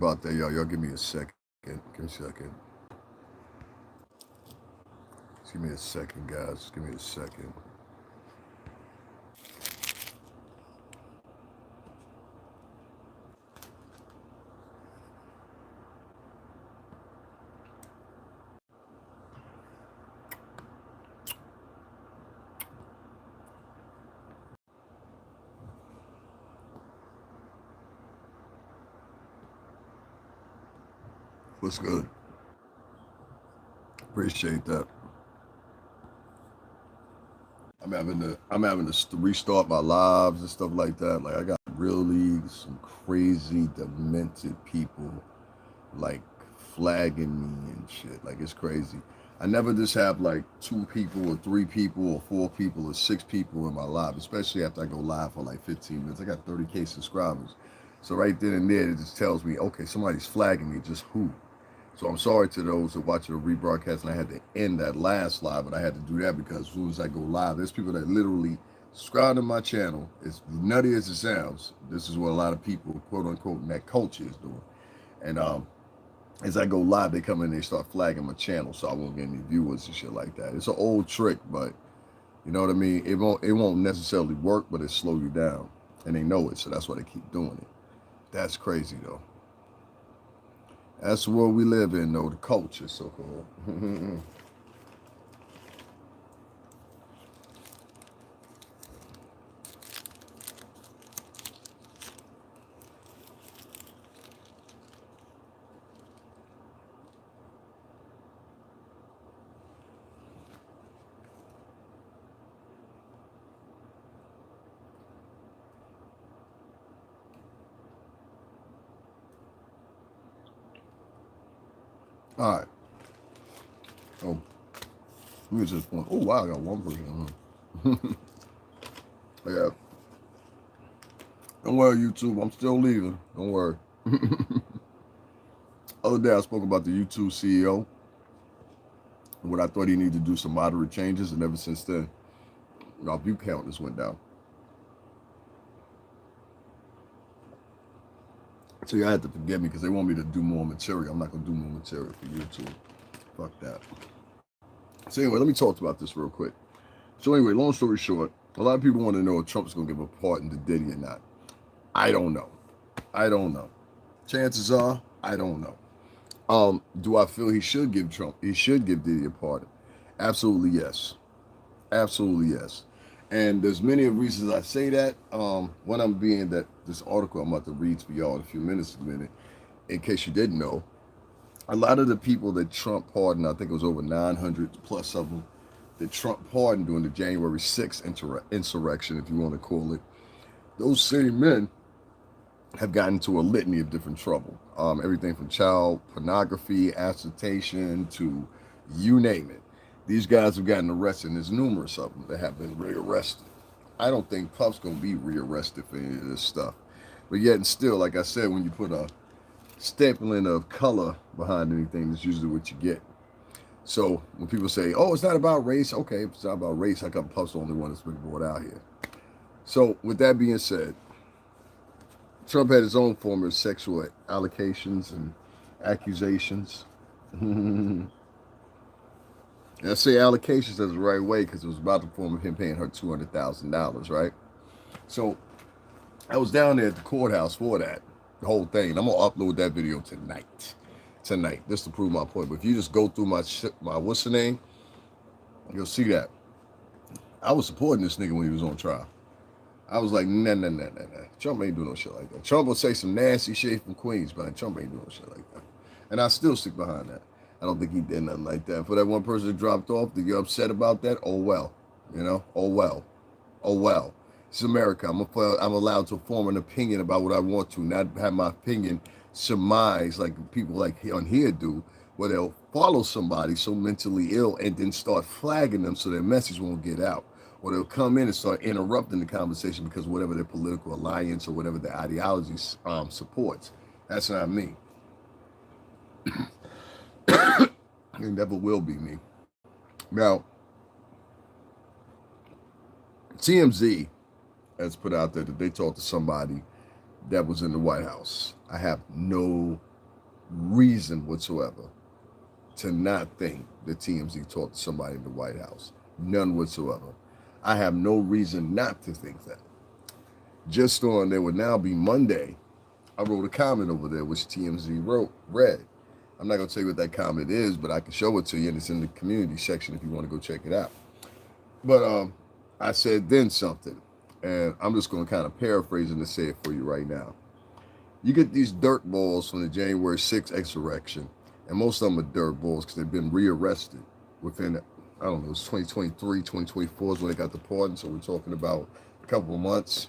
about that, y'all. Y'all give me a second. Give me a second. Just give me a second, guys. Give me a second. What's good? Appreciate that. I'm having to restart my lives and stuff like that. Like I got really some crazy demented people like flagging me and shit. Like it's crazy. I never just have like two people or three people or four people or six people in my live, especially after I go live for like 15 minutes. I got 30K subscribers. So right then and there, it just tells me, okay, somebody's flagging me. Just who? So I'm sorry to those that watch the rebroadcast, and I had to end that last live, but I had to do that because as soon as I go live, there's people that literally subscribe to my channel. As nutty as it sounds, this is what a lot of people, quote unquote, in that culture is doing. And as I go live, they come in, they start flagging my channel, so I won't get any viewers and shit like that. It's an old trick, but you know what I mean. It won't necessarily work, but it slow you down, and they know it, so that's why they keep doing it. That's crazy though. That's the world we live in, though. The culture, so called. All right. Oh, let me just point. Oh wow, I got one person. Yeah. Don't worry, YouTube. I'm still leaving. Don't worry. Other day I spoke about the YouTube CEO and what I thought he needed to do some moderate changes, and ever since then, our view count just went down. So you had to forgive me because they want me to do more material. I'm not gonna do more material for YouTube. Fuck that. So anyway, let me talk about this real quick. So anyway, long story short, a lot of people want to know if Trump's gonna give a pardon to Diddy or not. I don't know. I don't know. Chances are, I don't know. Do I feel he should give Trump? He should give Diddy a pardon. Absolutely yes. Absolutely yes. And there's many reasons I say that. One of them being that this article I'm about to read for y'all in a few minutes, in case you didn't know, a lot of the people that Trump pardoned, I think it was over 900 plus of them, that Trump pardoned during the January 6th insurrection, if you want to call it, those same men have gotten into a litany of different trouble. Everything from child pornography, agitation to you name it. These guys have gotten arrested, and there's numerous of them that have been rearrested. I don't think Puff's going to be rearrested for any of this stuff. But yet and still, like I said, when you put a stapling of color behind anything, that's usually what you get. So when people say, oh, it's not about race, okay, if it's not about race, how come Puff's the only one that's been brought out here? So with that being said, Trump had his own form of sexual allocations and accusations. And I say allocations as the right way because it was about the form of him paying her $200,000, right? So I was down there at the courthouse for that, the whole thing. And I'm gonna upload that video tonight, just to prove my point. But if you just go through my what's the name, you'll see that I was supporting this nigga when he was on trial. I was like, nah. Trump ain't doing no shit like that. Trump will say some nasty shit from Queens, but Trump ain't doing no shit like that. And I still stick behind that. I don't think he did nothing like that. For that one person that dropped off, that you're upset about that, oh well. You know, oh well. Oh well. It's America. I'm allowed to form an opinion about what I want to, not have my opinion surmise like people like on here do, where they'll follow somebody so mentally ill and then start flagging them so their message won't get out. Or they'll come in and start interrupting the conversation because whatever their political alliance or whatever their ideology supports. That's not me. It never will be me. Now, TMZ has put out there that they talked to somebody that was in the White House. I have no reason whatsoever to not think that TMZ talked to somebody in the White House. None whatsoever. I have no reason not to think that. Just on there would now be Monday, I wrote a comment over there which TMZ read. I'm not gonna tell you what that comment is, but I can show it to you, and it's in the community section if you want to go check it out. But I said then something, and I'm just gonna kind of paraphrase and say it for you right now. You get these dirt balls from the January 6th insurrection, and most of them are dirt balls because they've been rearrested within, I don't know, it was 2023, 2024 is when they got the pardon, so we're talking about a couple of months.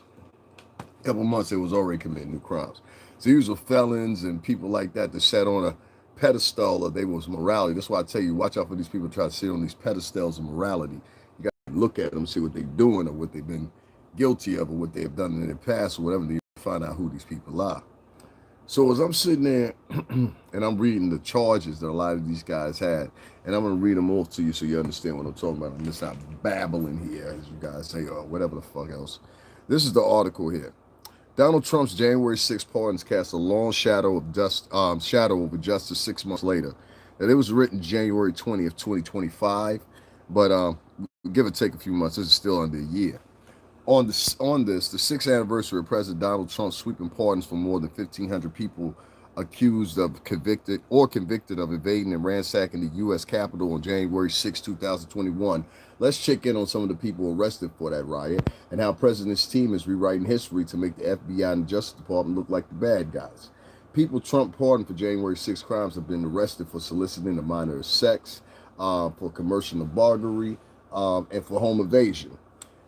A couple of months they was already committing new crimes. So these were felons and people like that sat on a pedestal of they was morality. That's why I tell you, watch out for these people try to sit on these pedestals of morality. You got to look at them, see what they're doing or what they've been guilty of or what they've done in the past or whatever, to find out who these people are. So as I'm sitting there and I'm reading the charges that a lot of these guys had, and I'm going to read them off to you so you understand what I'm talking about. I'm just not babbling here, as you guys say, or whatever the fuck else. This is the article here. Donald Trump's January 6 pardons cast a long shadow over justice 6 months later. And it was written January 20th, 2025, but give or take a few months, this is still under a year. On the 6th anniversary of President Donald Trump's sweeping pardons for more than 1,500 people accused of convicted of invading and ransacking the U.S. Capitol on January 6, 2021. Let's check in on some of the people arrested for that riot and how President's team is rewriting history to make the FBI and the Justice Department look like the bad guys. People Trump pardoned for January 6 crimes have been arrested for soliciting a minor sex, for commercial bargaining, and for home invasion.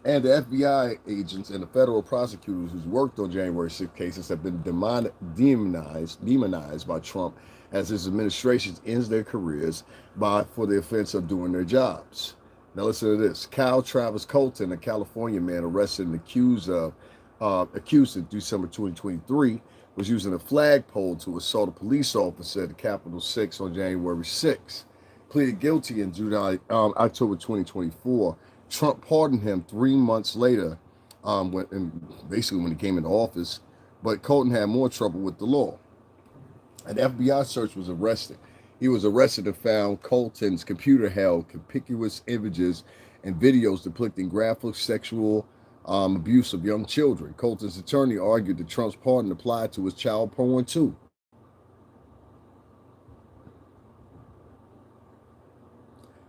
And the FBI agents and the federal prosecutors who's worked on January 6 cases have been demonized by Trump as his administration ends their careers for the offense of doing their jobs. Now listen to this. Kyle Travis Colton, a California man arrested and accused in December 2023, was using a flagpole to assault a police officer at the Capitol 6 on January 6. Pleaded guilty in October 2024. Trump pardoned him 3 months later, when he came into office, but Colton had more trouble with the law. An FBI search was arrested. He was arrested and found Colton's computer held conspicuous images and videos depicting graphic sexual abuse of young children. Colton's attorney argued that Trump's pardon applied to his child porn too.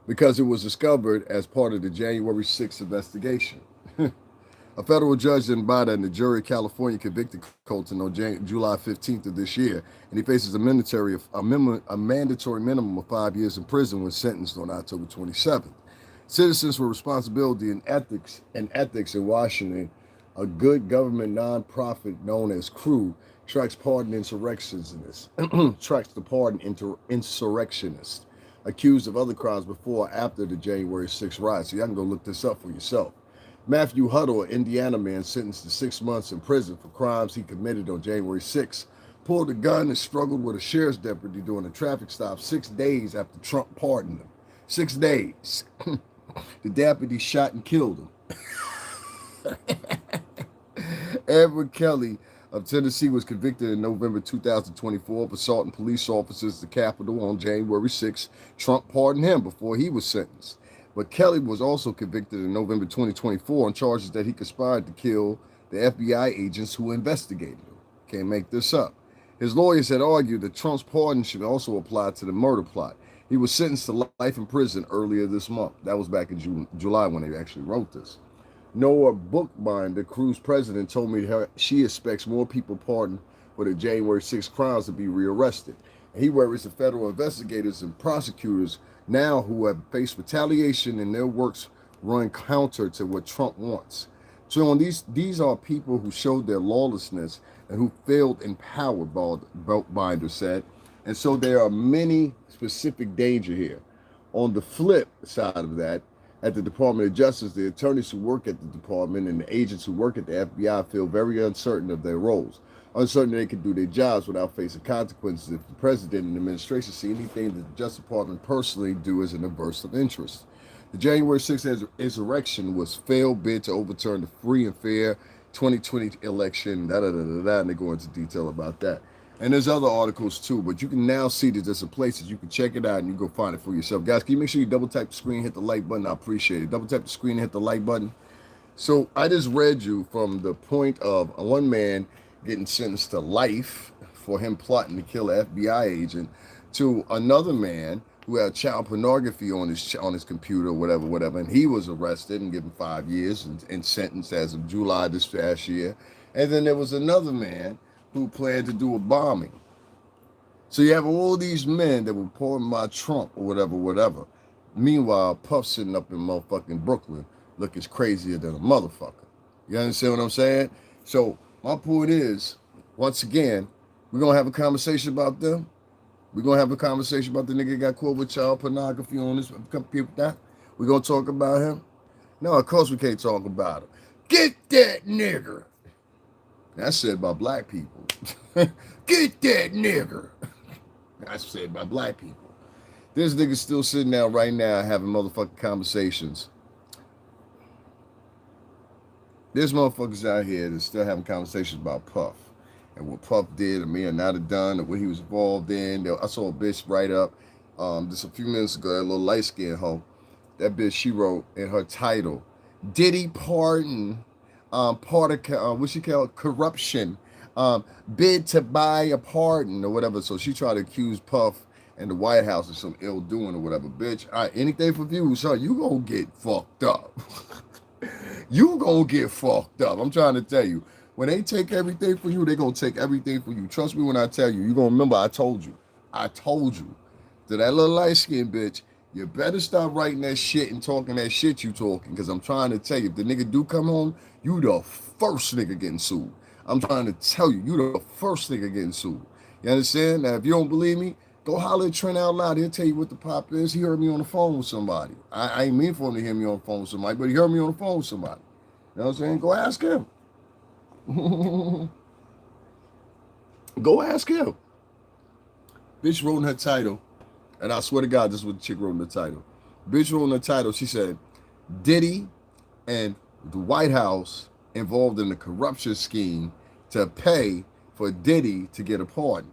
Because it was discovered as part of the January 6th investigation. A federal judge in Nevada and the jury of California convicted Colton on July 15th of this year, and he faces a mandatory minimum of 5 years in prison when sentenced on October 27th. Citizens for Responsibility and Ethics in Washington, a good government nonprofit known as CREW, tracks the pardoned insurrectionists accused of other crimes before or after the January 6th riots. So y'all can go look this up for yourself. Matthew Huddle, an Indiana man sentenced to 6 months in prison for crimes he committed on January 6th, pulled a gun and struggled with a sheriff's deputy during a traffic stop 6 days after Trump pardoned him. 6 days. The deputy shot and killed him. Edward Kelly of Tennessee was convicted in November 2024 of assaulting police officers at the Capitol on January 6. Trump pardoned him before he was sentenced. But Kelly was also convicted in November 2024 on charges that he conspired to kill the FBI agents who investigated him. Can't make this up. His lawyers had argued that Trump's pardon should also apply to the murder plot. He was sentenced to life in prison earlier this month. That was back in July when they actually wrote this. Noah Bookbinder, CREW's president, told me she expects more people pardoned for the January 6 crimes to be rearrested. And he worries the federal investigators and prosecutors now who have faced retaliation in their works run counter to what Trump wants. So these are people who showed their lawlessness and who failed in power, Binder said. And so there are many specific danger here. On the flip side of that, at the Department of Justice, the attorneys who work at the department and the agents who work at the FBI feel very uncertain of their roles. Uncertain they can do their jobs without facing consequences if the president and the administration see anything that the Justice Department personally do as an adverse of interest. The January 6th insurrection was failed bid to overturn the free and fair 2020 election, and they go into detail about that. And there's other articles too, but you can now see that there's some places you can check it out and you go find it for yourself. Guys, can you make sure you double tap the screen, hit the like button? I appreciate it. Double tap the screen and hit the like button. So I just read you from the point of one man getting sentenced to life for him plotting to kill an FBI agent, to another man who had child pornography on his computer, whatever, and he was arrested and given 5 years and sentenced as of July this past year. And then there was another man who planned to do a bombing. So you have all these men that were pulling my Trump or whatever. Meanwhile, Puff sitting up in motherfucking Brooklyn looking crazier than a motherfucker. You understand what I'm saying? So my point is, once again, we're going to have a conversation about them. We're going to have a conversation about the nigga that got caught with child pornography on his computer. We're going to talk about him. No, of course we can't talk about him. Get that nigger. That's said by black people. Get that nigger. That's said by black people. This nigga's still sitting down right now having motherfucking conversations. There's motherfuckers out here that's still having conversations about Puff and what Puff did or may or not have done or what he was involved in. I saw a bitch write up just a few minutes ago, that little light-skinned hoe. That bitch, she wrote in her title, Diddy pardon, part of, what she called, corruption, bid to buy a pardon or whatever. So she tried to accuse Puff and the White House of some ill doing or whatever. Bitch, anything for views, son, you gonna get fucked up. You gonna get fucked up. I'm trying to tell you. When they take everything for you, they gonna take everything for you. Trust me when I tell you. You gonna remember I told you. I told you. To that little light-skinned bitch, you better stop writing that shit and talking that shit you talking. Because I'm trying to tell you, if the nigga do come home, you the first nigga getting sued. I'm trying to tell you, you the first nigga getting sued. You understand? Now, if you don't believe me, go holler at Trent out loud. He'll tell you what the pop is. He heard me on the phone with somebody. I ain't mean for him to hear me on the phone with somebody, but he heard me on the phone with somebody. You know what I'm saying? Go ask him. Go ask him. Bitch wrote in her title, and I swear to God, this is what the chick wrote in the title. Bitch wrote in the title, she said, Diddy and the White House involved in a corruption scheme to pay for Diddy to get a pardon.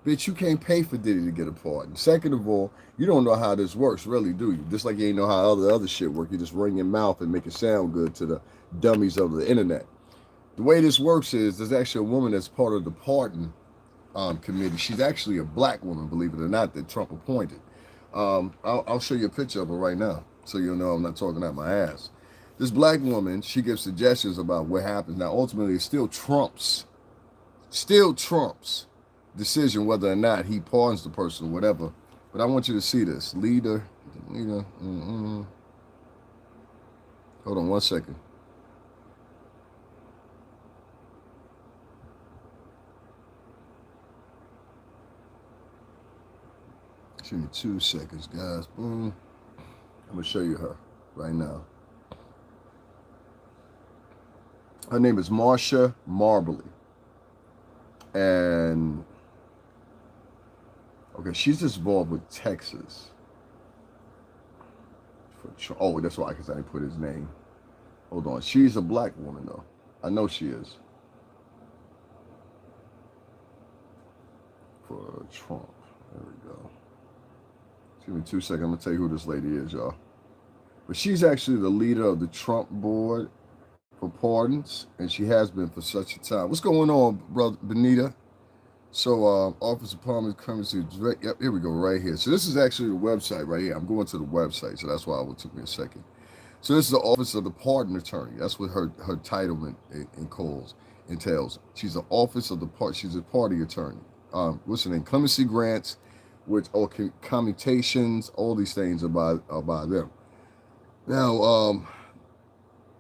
Bitch, you can't pay for Diddy to get a pardon. Second of all, you don't know how this works, really, do you? Just like you ain't know how other shit work. You just ring your mouth and make it sound good to the dummies of the internet. The way this works is there's actually a woman that's part of the pardon committee. She's actually a black woman, believe it or not, that Trump appointed. I'll show you a picture of her right now so you'll know I'm not talking out my ass. This black woman, she gives suggestions about what happens. Now, ultimately, it still Trump's decision whether or not he pardons the person or whatever. But I want you to see this. Leader. Hold on 1 second. Give me 2 seconds, guys. Boom. I'm going to show you her right now. Her name is Marsha Marbley. And, okay, she's just involved with Texas. Oh, that's why, because I didn't put his name. Hold on. She's a black woman, though. I know she is. For Trump. There we go. Give me 2 seconds. I'm going to tell you who this lady is, y'all. But she's actually the leader of the Trump board for pardons, and she has been for such a time. What's going on, brother Benita? So, Office of Parliament Currency, yep, here we go, right here. So this is actually the website right here. I'm going to the website, so that's why it took me a second. So this is the Office of the Pardon Attorney. That's what her title entails. She's the Office of the she's a party attorney. What's her name? Clemency grants, which are commutations, all these things are by them. Now,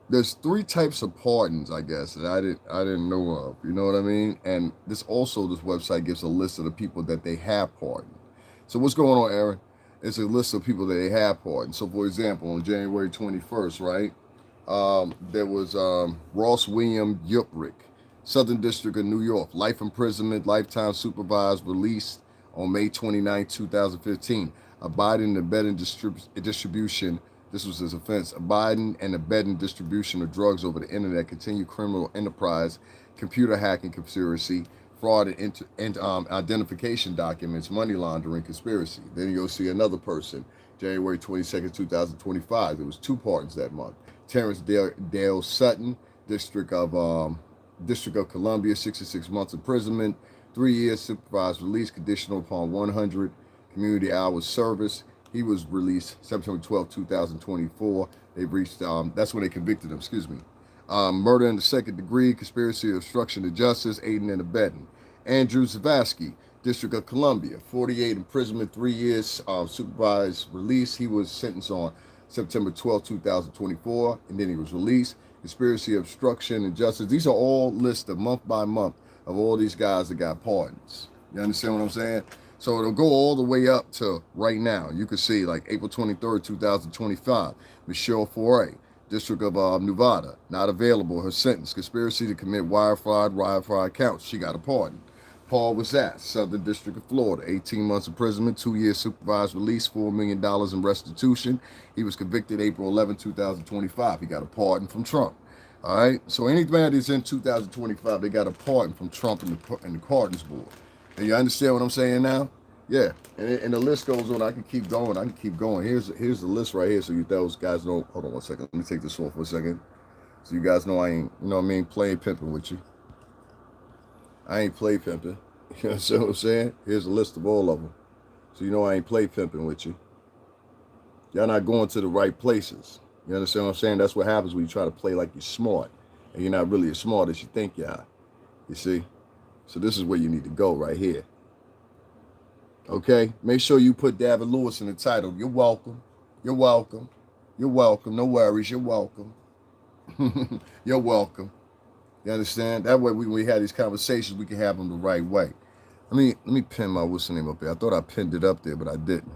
there's 3 types of pardons, I guess, that I didn't know of. You know what I mean? And this website gives a list of the people that they have pardoned. So what's going on, Aaron? It's a list of people that they have pardoned. So for example, on January 21st, right, there was Ross William Yuprick, Southern District of New York, life imprisonment, lifetime supervised, released on May 29, 2015. Abiding and abetting distribution. This was his offense. Abiding and abetting distribution of drugs over the internet, continued criminal enterprise, computer hacking conspiracy, fraud and identification documents, money laundering, conspiracy. Then you'll see another person, January 22nd, 2025. There was two pardons that month. Terrence Dale Sutton, District of Columbia, 66 months imprisonment, 3 years supervised release, conditional upon 100 community hours service. He was released September 12, 2024. They reached, that's when they convicted him, excuse me. Murder in the second degree, conspiracy of obstruction of justice, aiding and abetting. Andrew Zavasky, District of Columbia, 48 imprisonment, 3 years supervised release. He was sentenced on September 12, 2024, and then he was released. Conspiracy of obstruction and justice. These are all listed month by month of all these guys that got pardons. You understand what I'm saying? So it'll go all the way up to right now. You can see like April 23rd, 2025, Michelle Foray, District of Nevada, not available. Her sentence, conspiracy to commit wire fraud counts. She got a pardon. Paul Wassat, Southern District of Florida, 18 months imprisonment, 2 years supervised release, $4 million in restitution. He was convicted April 11, 2025. He got a pardon from Trump. All right. So anybody that's in 2025, they got a pardon from Trump and the pardons board. And you understand what I'm saying now? Yeah. And the list goes on. I can keep going. Here's the list right here. So those guys know. Hold on one second. Let me take this off for a second. So you guys know I ain't, you know what I mean, playing pimping with you. I ain't play pimping. You understand what I'm saying? Here's a list of all of them. So you know I ain't play pimping with you. Y'all not going to the right places. You understand what I'm saying? That's what happens when you try to play like you're smart. And you're not really as smart as you think you are. You see? So this is where you need to go right here. Okay? Make sure you put David Lewis in the title. You're welcome. You're welcome. You're welcome. No worries. You're welcome. You're welcome. You understand? That way, when we have these conversations, we can have them the right way. Let me pin my what's the name up there. I thought I pinned it up there, but I didn't.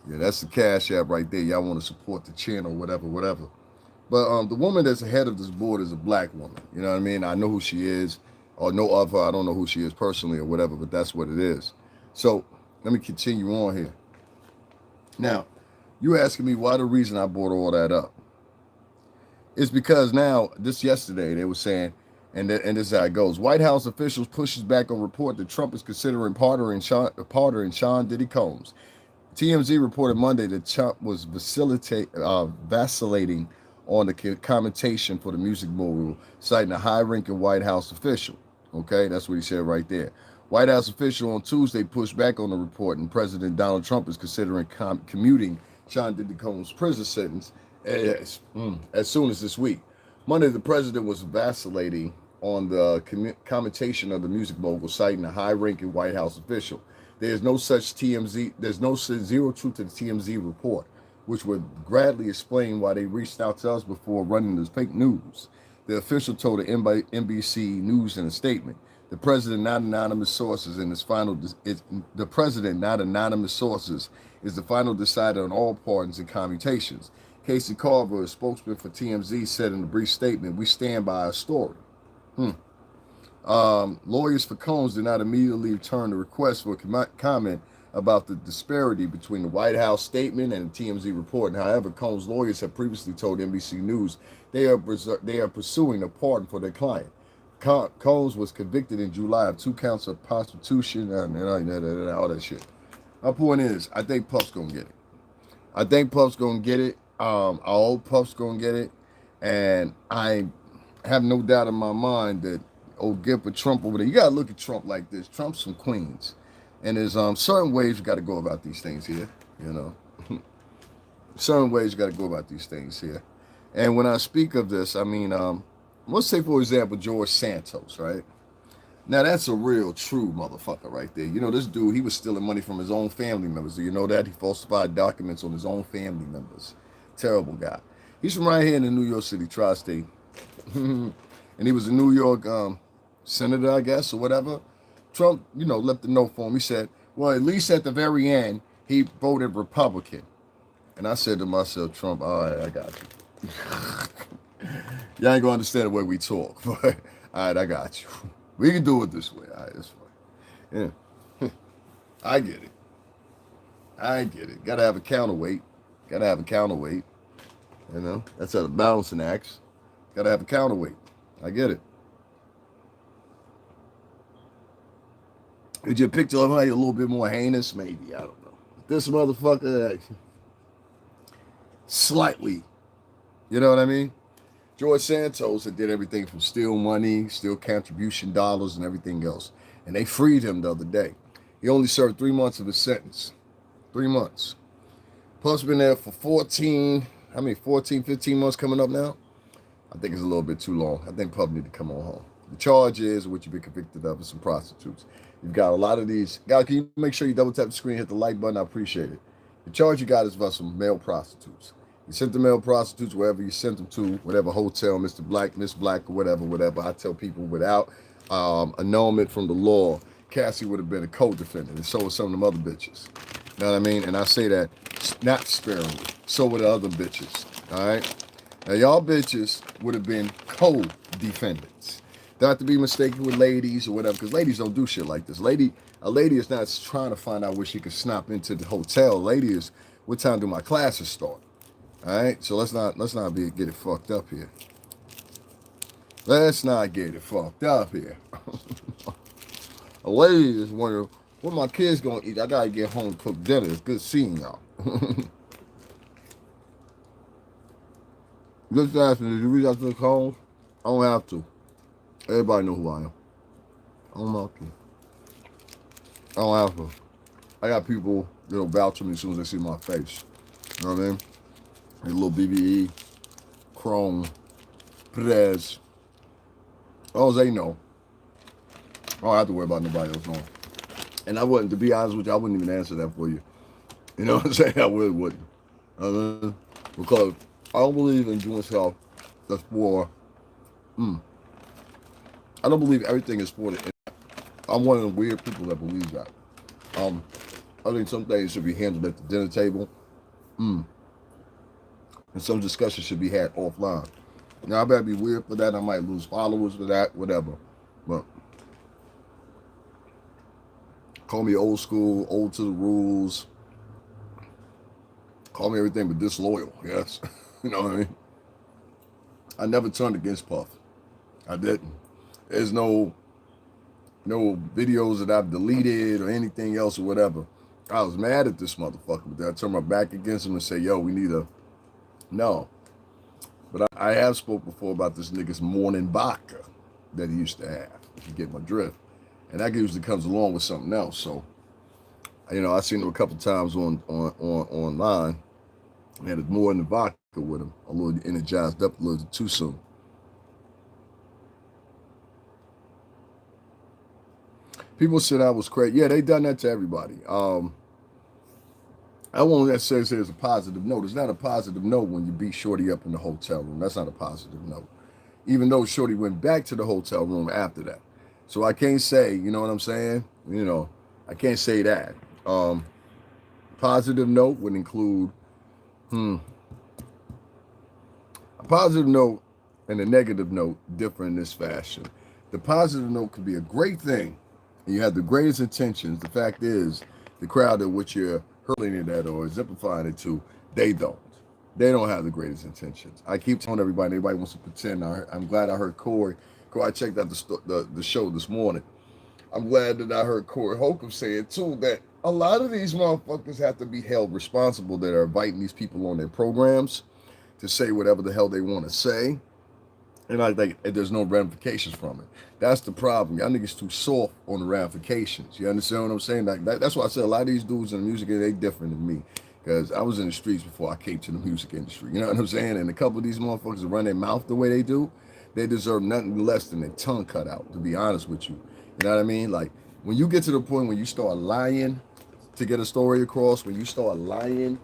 Yeah, that's the Cash App right there. Y'all want to support the channel, whatever. But the woman that's ahead of this board is a black woman. You know what I mean? I know who she is, or know of her. I don't know who she is personally or whatever, but that's what it is. So let me continue on here. Now, you asking me why the reason I brought all that up. It's because now, this yesterday, they were saying, and this is how it goes. White House officials pushes back on report that Trump is considering pardon Sean Diddy Combs. TMZ reported Monday that Trump was vacillating on the commentation for the music mogul, citing a high-ranking White House official. Okay, that's what he said right there. White House official on Tuesday pushed back on the report, and President Donald Trump is considering commuting Sean Diddy Combs' prison sentence as soon as this week. Monday, the president was vacillating on the commentation of the music mogul, citing a high-ranking White House official. There's no such TMZ. There's no zero truth to the TMZ report, which would gladly explain why they reached out to us before running this fake news. The official told the NBC News in a statement, the president, not anonymous sources, the president, not anonymous sources, is the final decider on all pardons and commutations. Casey Carver, a spokesman for TMZ, said in a brief statement, "We stand by our story." Lawyers for Combs did not immediately return the request for comment about the disparity between the White House statement and the TMZ report. However, Combs' lawyers have previously told NBC News they are pursuing a pardon for their client. Combs was convicted in July of 2 counts of prostitution and all that shit. My point is, I think Puff's gonna get it. I hope Puff's gonna get it, and I have no doubt in my mind that give for Trump over there. You gotta look at Trump like this. Trump's from Queens, and there's certain ways you got to go about these things here. You know, certain ways you got to go about these things here. And when I speak of this, I mean, let's say for example George Santos, right? Now that's a real true motherfucker right there. You know, this dude, he was stealing money from his own family members. Do you know that? He falsified documents on his own family members. Terrible guy. He's from right here in the New York City tri-state. And he was a New York senator, I guess, or whatever. Trump, you know, left a note for him. He said, well, at least at the very end, he voted Republican. And I said to myself, Trump, all right, I got you. Y'all ain't gonna understand the way we talk, but all right, I got you. We can do it this way. All right, that's fine. Yeah. I get it. Gotta have a counterweight. You know, that's how the balancing acts. Gotta have a counterweight. I get it. Did you picture of her a little bit more heinous? Maybe, I don't know. This motherfucker, slightly, you know what I mean? George Santos had did everything from steal money, steal contribution dollars, and everything else. And they freed him the other day. He only served 3 months of his sentence. 3 months. Plus been there for 14, 15 months coming up now? I think it's a little bit too long. I think Puff need to come on home. The charge is what you've been convicted of is some prostitutes. You've got a lot of these. God, can you make sure you double tap the screen, hit the like button? I appreciate it. The charge you got is about some male prostitutes. You sent the male prostitutes wherever you sent them to, whatever hotel, Mr. Black, Miss Black, or whatever. I tell people without annulment from the law, Cassie would have been a co-defendant, and so would some of them other bitches. You know what I mean? And I say that not sparingly. So would the other bitches. All right? Now, y'all bitches would have been co-defendants. Not to be mistaken with ladies or whatever, because ladies don't do shit like this. A lady is not trying to find out where she can snap into the hotel. A lady is, what time do my classes start? All right, so let's not get it fucked up here. Let's not get it fucked up here. A lady is wondering what my kids gonna eat. I gotta get home and cook dinner. It's good seeing y'all. Just asking, did you reach out to the calls? I don't have to. Everybody know who I am. I don't have to. I don't have to. I got people that'll vouch for me as soon as they see my face. You know what I mean? A little BBE, Chrome, Perez. All they know. I don't have to worry about nobody else knowing. And I wouldn't, to be honest with you, I wouldn't even answer that for you. You know what I'm saying? I really wouldn't. Because I don't believe in doing stuff that's for, I don't believe everything is for the internet. I'm one of the weird people that believes that. I think some things should be handled at the dinner table. And some discussion should be had offline. Now, I better be weird for that. I might lose followers for that, whatever. But call me old school, old to the rules. Call me everything but disloyal, yes. You know what I mean? I never turned against Puff. I didn't. There's no videos that I've deleted or anything else or whatever. I was mad at this motherfucker, but then I turned my back against him and say, yo, we need a... No. But I have spoke before about this nigga's morning vodka that he used to have, if you get my drift. And that usually comes along with something else. So, you know, I seen him a couple times online. He had more than vodka with him. A little energized up a little too soon. People said I was crazy. Yeah, they done that to everybody. I won't necessarily say it's a positive note. It's not a positive note when you beat Shorty up in the hotel room. That's not a positive note. Even though Shorty went back to the hotel room after that. So I can't say, you know what I'm saying? You know, I can't say that. Positive note would include, a positive note and a negative note differ in this fashion. The positive note could be a great thing, and you have the greatest intentions. The fact is, the crowd at which you're hurling it at or exemplifying it to, they don't. They don't have the greatest intentions. I keep telling everybody wants to pretend. I'm glad I heard Corey. I checked out the show this morning. I'm glad that I heard Corey Holcomb say it too, that a lot of these motherfuckers have to be held responsible that are inviting these people on their programs to say whatever the hell they want to say. And I think there's no ramifications from it. That's the problem. Y'all niggas too soft on the ramifications. You understand what I'm saying? That's why I said a lot of these dudes in the music, they different than me. Because I was in the streets before I came to the music industry. You know what I'm saying? And a couple of these motherfuckers that run their mouth the way they do, they deserve nothing less than their tongue cut out, to be honest with you. You know what I mean? Like, when you get to the point when you start lying to get a story across, when you start lying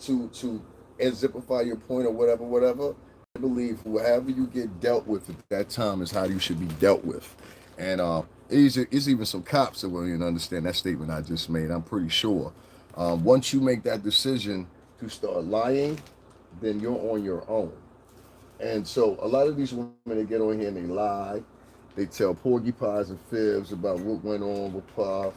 to exemplify your point or whatever, I believe whoever you get dealt with at that time is how you should be dealt with. And it's even some cops that won't even understand that statement I just made, I'm pretty sure. Once you make that decision to start lying, then you're on your own. And so a lot of these women, they get on here and they lie. They tell porcupines and fibs about what went on with Puff.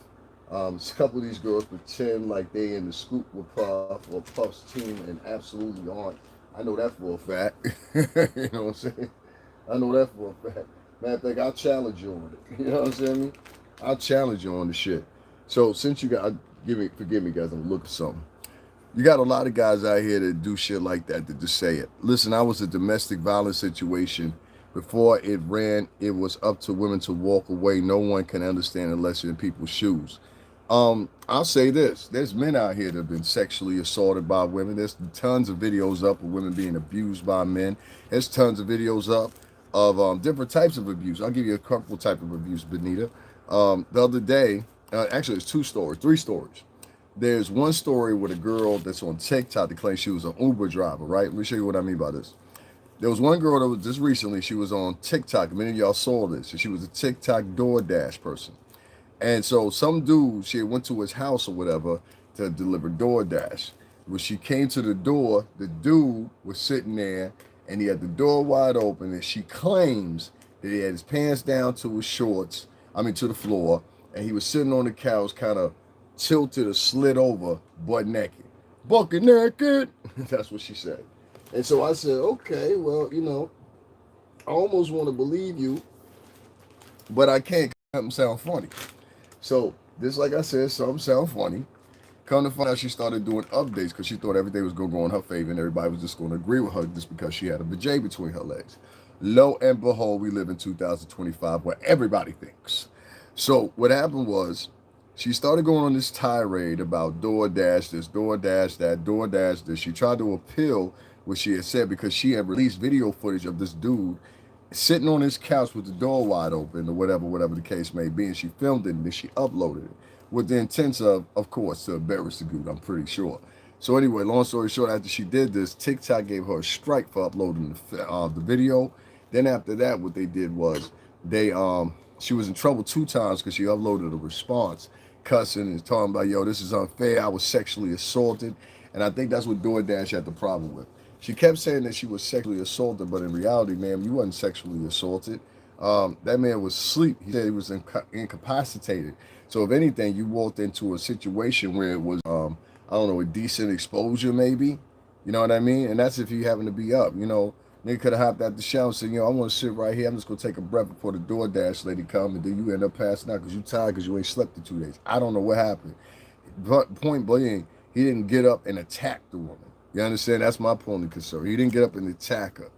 A couple of these girls pretend like they in the scoop with Puff or Puff's team and absolutely aren't. I know that for a fact. You know what I'm saying? I know that for a fact. Matter of fact, I'll challenge you on it. You know what I'm saying? I'll challenge you on the shit. So since you got, forgive me, guys, I'm looking for something. You got a lot of guys out here that do shit like that, that just say it. Listen, I was a domestic violence situation. Before it ran, it was up to women to walk away. No one can understand unless you're in people's shoes. I'll say this. There's men out here that have been sexually assaulted by women. There's tons of videos up of women being abused by men. There's tons of videos up of different types of abuse. I'll give you a couple type of abuse, Benita. The other day, actually, it's three stories. There's one story with a girl that's on TikTok that claims she was an Uber driver, right? Let me show you what I mean by this. There was one girl that was just recently, she was on TikTok. Many of y'all saw this. She was a TikTok DoorDash person. And so some dude, she went to his house or whatever to deliver DoorDash. When she came to the door, the dude was sitting there and he had the door wide open, and she claims that he had his pants down to his shorts, to the floor, and he was sitting on the couch kind of tilted or slid over, butt naked. Bucket naked. That's what she said. And so I said, okay, well, I almost want to believe you, but I can't. Something sound funny. So this, like I said, something sound funny. Come to find out, she started doing updates because she thought everything was going to go in her favor and everybody was just going to agree with her just because she had a vajay between her legs. Lo and behold, we live in 2025 where everybody thinks. So what happened was, she started going on this tirade about DoorDash this, DoorDash that, DoorDash this. She tried to appeal what she had said because she had released video footage of this dude sitting on his couch with the door wide open or whatever the case may be. And she filmed it and then she uploaded it with the intent of course, to embarrass the dude, I'm pretty sure. So anyway, long story short, after she did this, TikTok gave her a strike for uploading the video. Then after that, what they did was she was in trouble 2 times because she uploaded a response cussing and talking about, yo, this is unfair. I was sexually assaulted. And I think that's what DoorDash had the problem with. She kept saying that she was sexually assaulted, but in reality, ma'am, you wasn't sexually assaulted. That man was asleep. He said he was incapacitated. So if anything, you walked into a situation where it was, a decent exposure maybe. You know what I mean? And that's if you happen to be up, Nigga could have hopped out the shower and said, I want to sit right here. I'm just going to take a breath before the DoorDash lady come. And then you end up passing out because you tired because you ain't slept in 2 days. I don't know what happened. But point blank, he didn't get up and attack the woman. You understand? That's my point of concern. He didn't get up and attack her.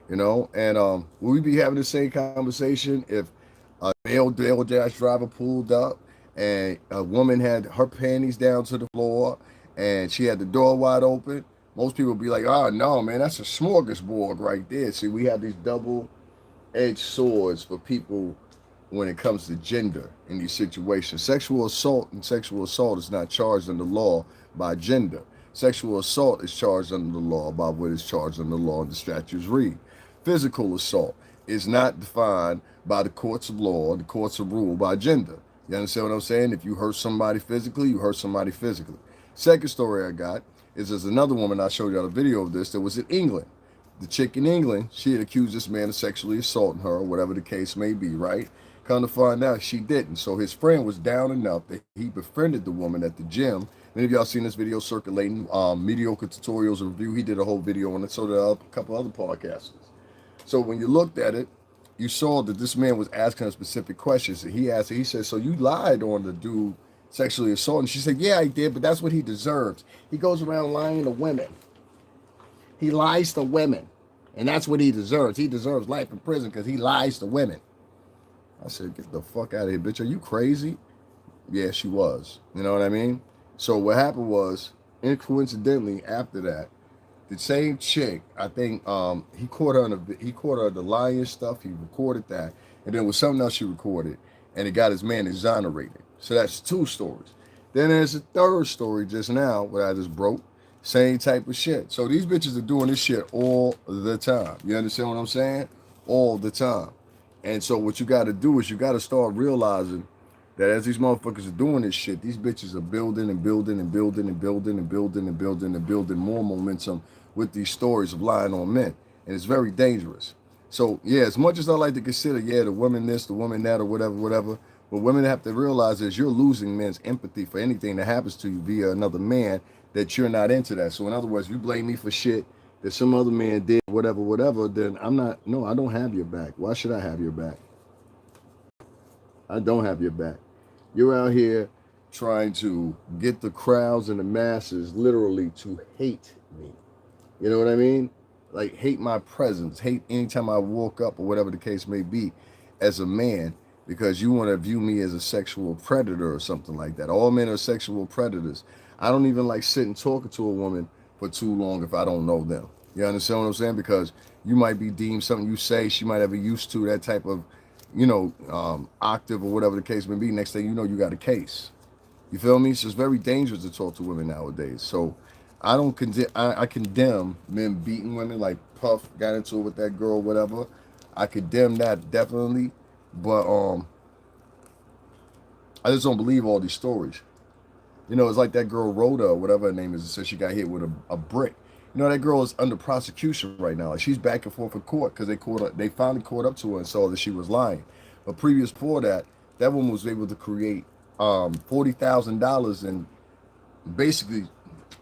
And will we be having the same conversation if a male DoorDash driver pulled up and a woman had her panties down to the floor and she had the door wide open? Most people be like, oh, no, man, that's a smorgasbord right there. See, we have these double-edged swords for people when it comes to gender in these situations. Sexual assault is not charged under law by gender. Sexual assault is charged under the law by what is charged under the law and the statutes read. Physical assault is not defined by the courts of law, the courts of rule by gender. You understand what I'm saying? If you hurt somebody physically, you hurt somebody physically. Second story I got is there's another woman, I showed you a video of this, that was in England. The chick in England, she had accused this man of sexually assaulting her, or whatever the case may be, right? Come to find out, she didn't. So his friend was down enough that he befriended the woman at the gym. Many of y'all seen this video circulating, Mediocre Tutorials Review. He did a whole video on it, so did a couple other podcasters. So when you looked at it, you saw that this man was asking her specific questions. And he said, so you lied on the dude sexually assaulting? She said, yeah, I did, but that's what he deserves. He goes around lying to women. He lies to women, and that's what he deserves. He deserves life in prison because he lies to women. I said, get the fuck out of here, bitch. Are you crazy? Yeah, she was. You know what I mean? So what happened was, coincidentally, after that, the same chick, I think he caught her the lying stuff. He recorded that, and then with something else she recorded, and it got his man exonerated. So that's 2 stories. Then there's a third story just now, what I just broke. Same type of shit. So these bitches are doing this shit all the time. You understand what I'm saying? All the time. And so what you got to do is you got to start realizing that as these motherfuckers are doing this shit, these bitches are building and building and building and building and building and building and building more momentum with these stories of lying on men. And it's very dangerous. So, yeah, as much as I like to consider, the woman this, the woman that, or whatever, what women have to realize is you're losing men's empathy for anything that happens to you via another man, that you're not into that. So in other words, you blame me for shit that some other man did, whatever, then I don't have your back. Why should I have your back? I don't have your back. You're out here trying to get the crowds and the masses literally to hate me. You know what I mean? Like hate my presence, hate anytime I walk up or whatever the case may be as a man because you want to view me as a sexual predator or something like that. All men are sexual predators. I don't even like sitting talking to a woman for too long if I don't know them. You understand what I'm saying? Because you might be deemed something you say, she might have a used to that type of, octave or whatever the case may be. Next thing you know, you got a case. You feel me? So it's very dangerous to talk to women nowadays. So I don't condemn. I condemn men beating women like Puff got into it with that girl, whatever. I condemn that definitely, but I just don't believe all these stories. It's like that girl Rhoda or whatever her name is. It says she got hit with a brick. That girl is under prosecution right now. Like she's back and forth in court because they finally caught up to her and saw that she was lying. But previous for that, that woman was able to create $40,000 and basically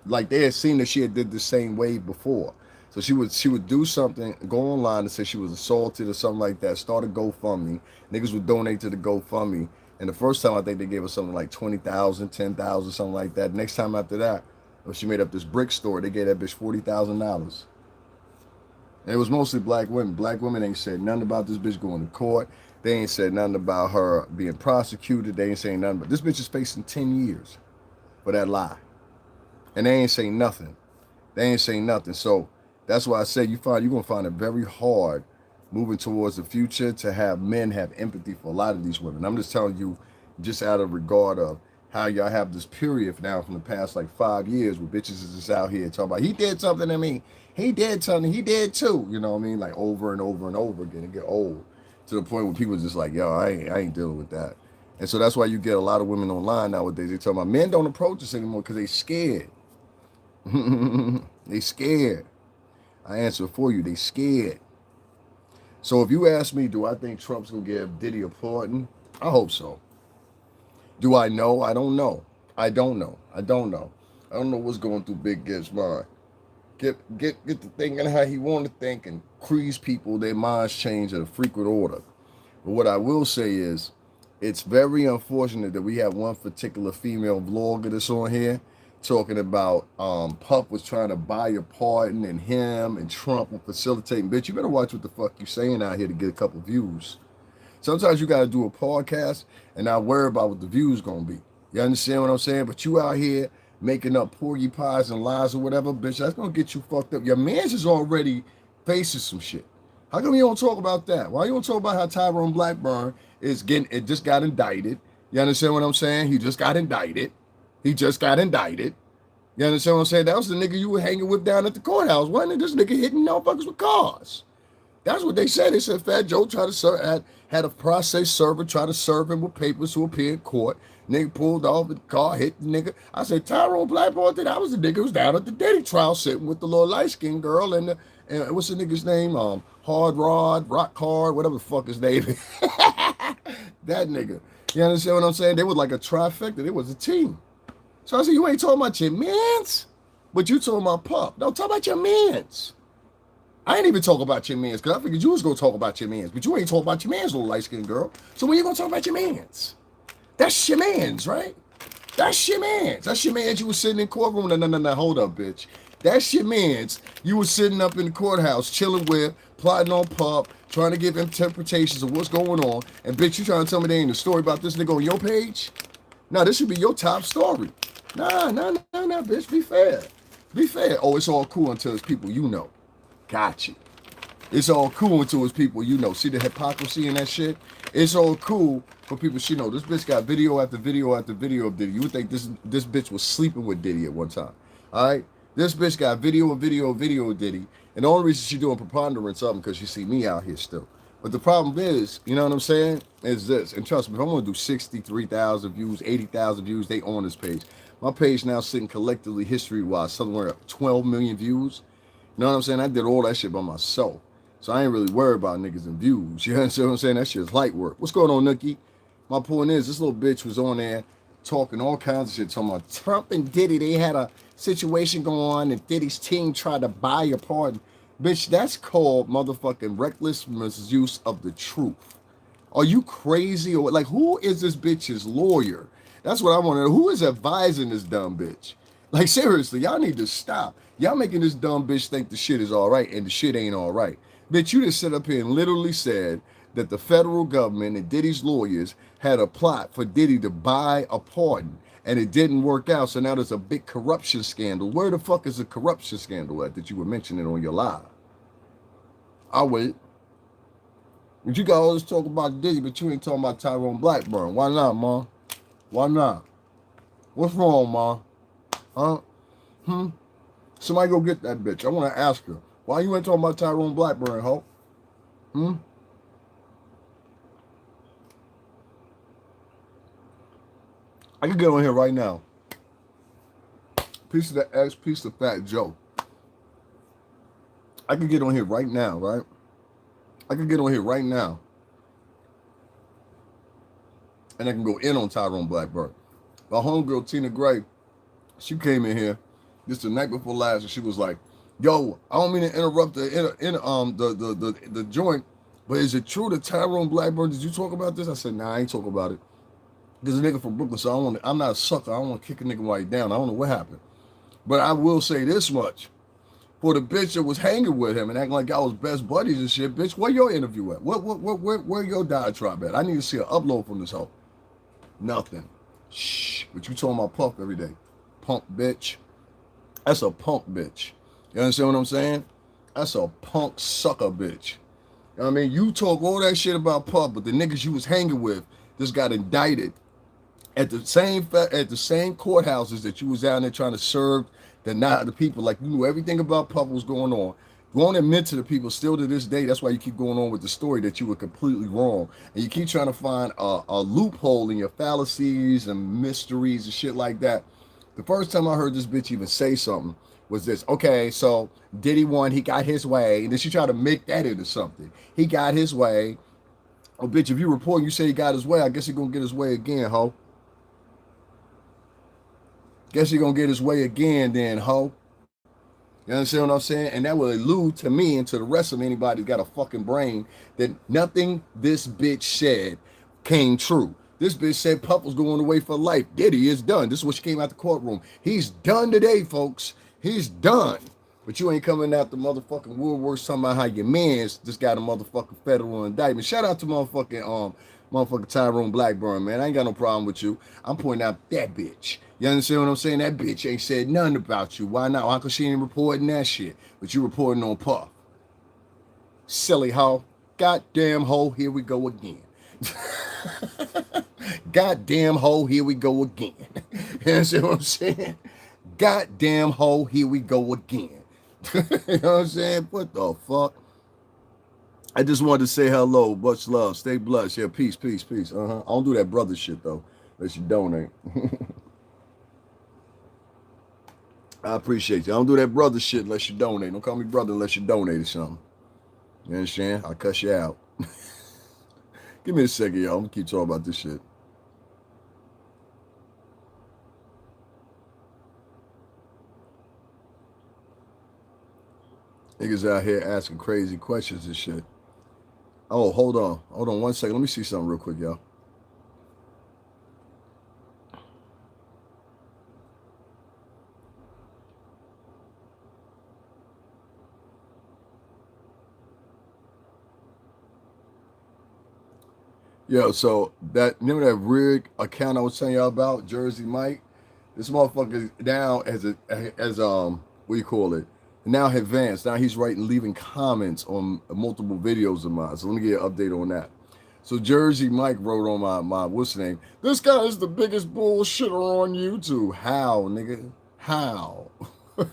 like they had seen that she had did the same wave before. So she would do something, go online and say she was assaulted or something like that, start a GoFundMe. Niggas would donate to the GoFundMe. And the first time I think they gave her something like 20,000, 10,000, something like that. Next time after that, when she made up this brick store, they gave that bitch $40,000. And it was mostly black women. Black women ain't said nothing about this bitch going to court. They ain't said nothing about her being prosecuted. They ain't saying nothing. But this bitch is facing 10 years for that lie. And they ain't saying nothing. They ain't saying nothing. So that's why I say you're gonna find it very hard moving towards the future to have men have empathy for a lot of these women. I'm just telling you, just out of regard of how y'all have this period now from the past like 5 years where bitches is just out here talking about he did something to me, he did something, he did too. You know what I mean? Like over and over and over again. It get old to the point where people are just like, yo, I ain't dealing with that. And so that's why you get a lot of women online nowadays. They talk about men don't approach us anymore because they scared. They scared. I answer for you. They scared. So if you ask me, do I think Trump's gonna give Diddy a pardon? I hope so. Do I know? I don't know. I don't know. I don't know. I don't know what's going through Big Gibbs' mind. Get to thinking how he want to think and crease people, their minds change at a frequent order. But what I will say is, it's very unfortunate that we have one particular female vlogger that's on here talking about Puff was trying to buy a pardon and him and Trump were facilitating. Bitch, you better watch what the fuck you saying out here to get a couple views. Sometimes you got to do a podcast and not worry about what the views going to be. You understand what I'm saying? But you out here making up porgy pies and lies or whatever, bitch, that's going to get you fucked up. Your man's is already facing some shit. How come you don't talk about that? Why you don't talk about how Tyrone Blackburn it just got indicted? You understand what I'm saying? He just got indicted. He just got indicted. You understand what I'm saying? That was the nigga you were hanging with down at the courthouse, wasn't it? This nigga hitting motherfuckers with cars. That's what they said. They said Fat Joe tried to serve, had a process server try to serve him with papers to appear in court. Nigga pulled off the car, hit the nigga. I said, Tyrone Blackburn, that was the nigga who was down at the Diddy trial sitting with the little light-skinned girl and what's the nigga's name? Hard Rod, Rock Hard, whatever the fuck his name is. That nigga. You understand what I'm saying? They were like a trifecta. They was a team. So I said, you ain't talking about your mans, but you talking about Pup. Don't talk about your mans. I ain't even talk about your mans because I figured you was going to talk about your mans, but you ain't talking about your mans, little light-skinned girl. So when you going to talk about your mans? That's your mans, right? That's your mans. That's your mans you was sitting in courtroom. No, hold up, bitch. That's your mans you was sitting up in the courthouse chilling with, plotting on Pup, trying to give interpretations of what's going on. And bitch, you trying to tell me there ain't a story about this nigga on your page? No, this should be your top story. Nah, bitch. Be fair. Be fair. Oh, it's all cool until it's people you know. Got you. It's all cool until it's people you know. See the hypocrisy in that shit? It's all cool for people she know. This bitch got video after video after video of Diddy. You would think this bitch was sleeping with Diddy at one time. All right? This bitch got video of Diddy. And the only reason she doing preponderance of them because she see me out here still. But the problem is, you know what I'm saying, is this. And trust me, if I'm going to do 63,000 views, 80,000 views, they on this page. My page now sitting collectively history-wise, somewhere 12 million views. You know what I'm saying? I did all that shit by myself. So I ain't really worried about niggas and views. You understand what I'm saying? That shit's light work. What's going on, Nookie? My point is, this little bitch was on there talking all kinds of shit, talking about Trump and Diddy. They had a situation going on and Diddy's team tried to buy a pardon. Bitch, that's called motherfucking reckless misuse of the truth. Are you crazy or what? Like, who is this bitch's lawyer? That's what I want to know. Who is advising this dumb bitch? Like, seriously, y'all need to stop. Y'all making this dumb bitch think the shit is all right and the shit ain't all right. Bitch, you just sit up here and literally said that the federal government and Diddy's lawyers had a plot for Diddy to buy a pardon and it didn't work out. So now there's a big corruption scandal. Where the fuck is the corruption scandal at that you were mentioning on your live? I'll wait. But you got all this talk about Diddy, but you ain't talking about Tyrone Blackburn. Why not, ma? Why not? What's wrong, ma? Huh? Somebody go get that bitch. I want to ask her. Why you ain't talking about Tyrone Blackburn, ho? I can get on here right now. Piece of the X, piece of Fat Joe. I can get on here right now, right? I can get on here right now. And I can go in on Tyrone Blackburn. My homegirl, Tina Gray, she came in here just the night before last, and she was like, "Yo, I don't mean to interrupt the joint, but is it true that Tyrone Blackburn? Did you talk about this?" I said, "Nah, I ain't talk about it. Because a nigga from Brooklyn, so I'm not a sucker. I don't want to kick a nigga right down. I don't know what happened, but I will say this much: for the bitch that was hanging with him and acting like I was best buddies and shit, bitch, where your interview at? Where your diatribe at? I need to see an upload from this hoe. Nothing. Shh. But you talking about Puff every day, punk bitch. That's a punk bitch. You understand what I'm saying? That's a punk sucker bitch. You know what I mean? You talk all that shit about Puff, but the niggas you was hanging with just got indicted at the same courthouses that you was out there trying to serve the people. Like, you knew everything about Puff was going on. You won't admit to the people still to this day. That's why you keep going on with the story that you were completely wrong. And you keep trying to find a loophole in your fallacies and mysteries and shit like that. The first time I heard this bitch even say something was this: okay, so Diddy won, he got his way. And then she tried to make that into something. He got his way. Oh, bitch, if you report and you say he got his way, I guess he gonna get his way again, ho. Guess he gonna get his way again then, ho. You understand what I'm saying? And that will allude to me and to the rest of anybody who got a fucking brain that nothing this bitch said came true. This bitch said Puff was going away for life. Diddy is done. This is what she came out the courtroom. He's done today, folks. He's done. But you ain't coming out the motherfucking woodworks talking about how your man's just got a motherfucking federal indictment. Shout out to motherfucking Tyrone Blackburn, man. I ain't got no problem with you. I'm pointing out that bitch. You understand what I'm saying? That bitch ain't said nothing about you. Why not? Why? Cause she ain't reporting that shit. But you reporting on Puff. Silly hoe. Goddamn hoe, here we go again. Goddamn hoe, here we go again. You understand what I'm saying? Goddamn hoe, here we go again. You know what I'm saying? What the fuck? I just wanted to say hello. Much love. Stay blessed. Yeah, peace, peace, peace. I don't do that brother shit, though. Unless you donate. I appreciate you. I don't do that brother shit unless you donate. Don't call me brother unless you donated something. You understand? I'll cuss you out. Give me a second, y'all. I'm going to keep talking about this shit. Niggas out here asking crazy questions and shit. Oh, hold on. Hold on 1 second. Let me see something real quick, y'all. Yo, so remember that rig account I was telling y'all about, Jersey Mike? This motherfucker now what do you call it? Now advanced. Now he's leaving comments on multiple videos of mine. So let me get an update on that. So Jersey Mike wrote on my what's the name? This guy is the biggest bullshitter on YouTube. How, nigga? How?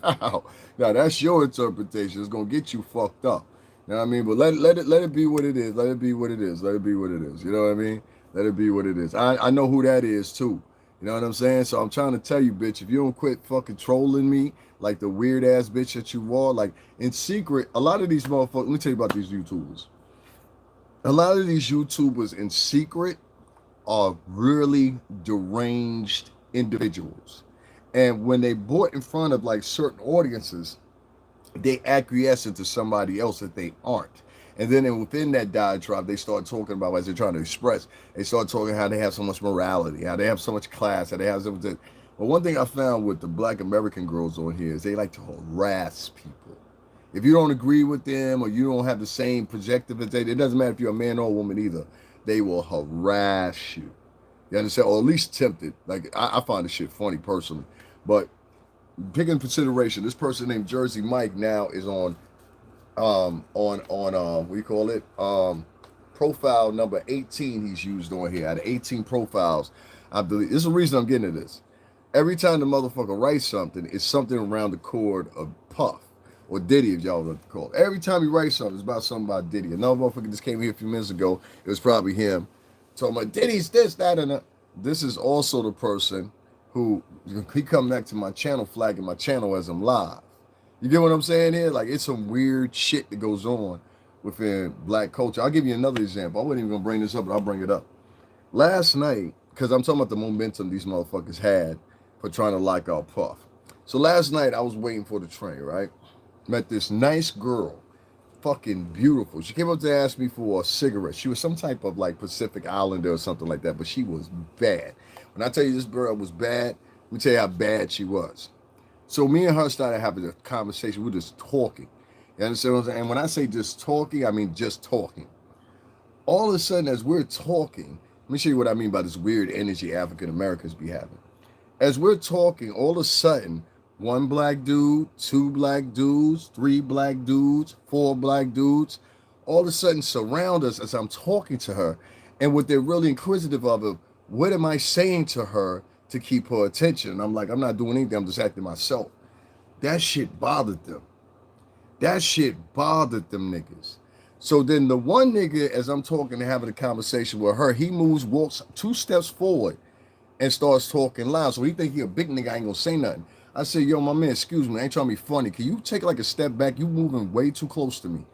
How? Now that's your interpretation. It's gonna get you fucked up. You know what I mean? But let it be what it is. Let it be what it is. Let it be what it is. You know what I mean? Let it be what it is. I know who that is too. You know what I'm saying? So I'm trying to tell you, bitch, if you don't quit fucking trolling me like the weird ass bitch that you are, like in secret, a lot of these motherfuckers, let me tell you about these YouTubers. A lot of these YouTubers in secret are really deranged individuals. And when they brought in front of like certain audiences, they acquiesce into somebody else that they aren't. And then within that diatribe, they start talking about, as they're trying to express, they start talking how they have so much morality, how they have so much class, how they have so much. But one thing I found with the Black American girls on here is they like to harass people. If you don't agree with them or you don't have the same perspective as they, it doesn't matter if you're a man or a woman either. They will harass you. You understand? Or at least tempt it. Like I find this shit funny personally. But take in consideration, this person named Jersey Mike now is on what do you call it? Profile number 18 he's used on here. Out of 18 profiles, I believe. This is the reason I'm getting to this. Every time the motherfucker writes something, it's something around the chord of Puff or Diddy, if y'all want to call it. Every time he writes something, it's about something about Diddy. Another motherfucker just came here a few minutes ago. It was probably him talking about Diddy's this, that, and that. This is also the person who he come back to my channel, flagging my channel as I'm live. You get what I'm saying here? Like, it's some weird shit that goes on within black culture. I'll give you another example. I wasn't even gonna bring this up, but I'll bring it up. Last night, because I'm talking about the momentum these motherfuckers had for trying to lock out Puff. So last night I was waiting for the train, right? Met this nice girl, fucking beautiful. She came up to ask me for a cigarette. She was some type of like Pacific Islander or something like that, but she was bad. When I tell you this girl was bad, let me tell you how bad she was. So me and her started having a conversation. We were just talking. You understand what I'm saying? And when I say just talking, I mean just talking. All of a sudden, as we're talking, let me show you what I mean by this weird energy African Americans be having. As we're talking, all of a sudden, one black dude, two black dudes, three black dudes, four black dudes, all of a sudden surround us as I'm talking to her. And what they're really inquisitive of, what am I saying to her to keep her attention? And I'm like, I'm not doing anything, I'm just acting myself. That shit bothered them. That shit bothered them niggas. So then the one nigga, as I'm talking and having a conversation with her, he moves, walks 2 steps forward and starts talking loud. So he think he a big nigga, I ain't gonna say nothing. I said, yo, my man, excuse me, I ain't trying to be funny. Can you take like a step back? You moving way too close to me.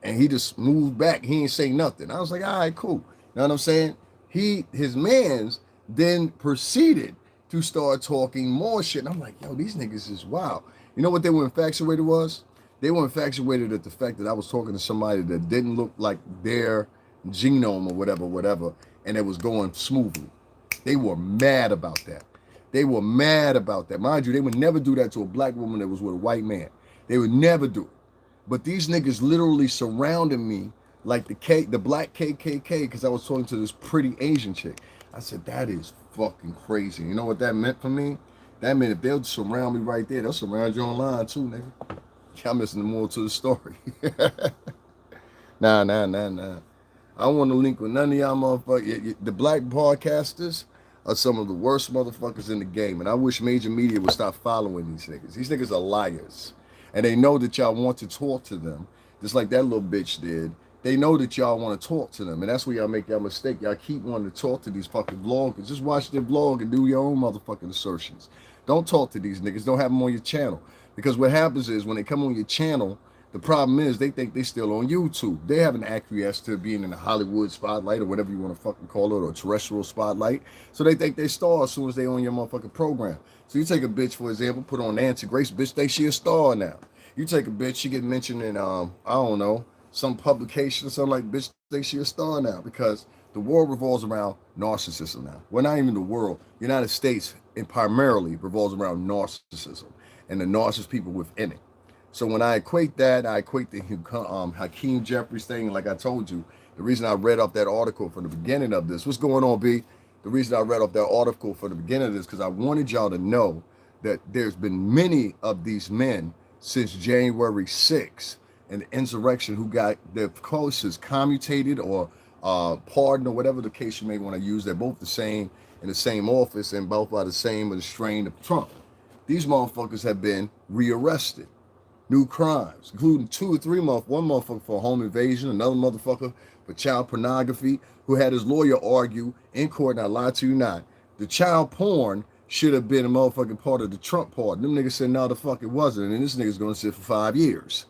And he just moved back. He ain't say nothing. I was like, all right, cool. You know what I'm saying? His mans then proceeded to start talking more shit. And I'm like, yo, these niggas is wild. You know what they were infatuated was? They were infatuated at the fact that I was talking to somebody that didn't look like their genome or whatever, and it was going smoothly. They were mad about that. They were mad about that. Mind you, they would never do that to a black woman that was with a white man. They would never do it. But these niggas literally surrounded me like the black KKK, because I was talking to this pretty Asian chick. I said, that is fucking crazy. You know what that meant for me? That meant if they'll surround me right there, they'll surround you online too, nigga. Y'all missing more to the story. Nah. I don't want to link with none of y'all motherfuckers. The black podcasters are some of the worst motherfuckers in the game. And I wish major media would stop following these niggas. These niggas are liars. And they know that y'all want to talk to them, just like that little bitch did. They know that y'all want to talk to them. And that's where y'all make y'all mistake. Y'all keep wanting to talk to these fucking vloggers. Just watch their vlog and do your own motherfucking assertions. Don't talk to these niggas. Don't have them on your channel. Because what happens is when they come on your channel, the problem is they think they still on YouTube. They haven't acquiesced to being in the Hollywood spotlight or whatever you want to fucking call it, or terrestrial spotlight. So they think they star as soon as they on your motherfucking program. So you take a bitch, for example, put on Nancy Grace, bitch, think she a star now. You take a bitch, she get mentioned in, I don't know, some publication or something like, bitch, think she a star now, because the world revolves around narcissism now. Well, not even the world. United States, and primarily revolves around narcissism and the narcissist people within it. So when I equate that, I equate the Hakeem Jeffies thing. Like I told you, the reason I read off that article from the beginning of this, what's going on, B? The reason I read off that article from the beginning of this, because I wanted y'all to know that there's been many of these men since January 6th and the insurrection who got their causes commutated or pardoned or whatever the case you may want to use. They're both the same in the same office and both by the same strain of Trump. These motherfuckers have been rearrested. New crimes, including 2 or 3 months, one motherfucker for home invasion, another motherfucker for child pornography, who had his lawyer argue in court, and I lie to you not, the child porn should have been a motherfucking part of the Trump part. Them niggas said, no, the fuck it wasn't, and this nigga's gonna sit for 5 years.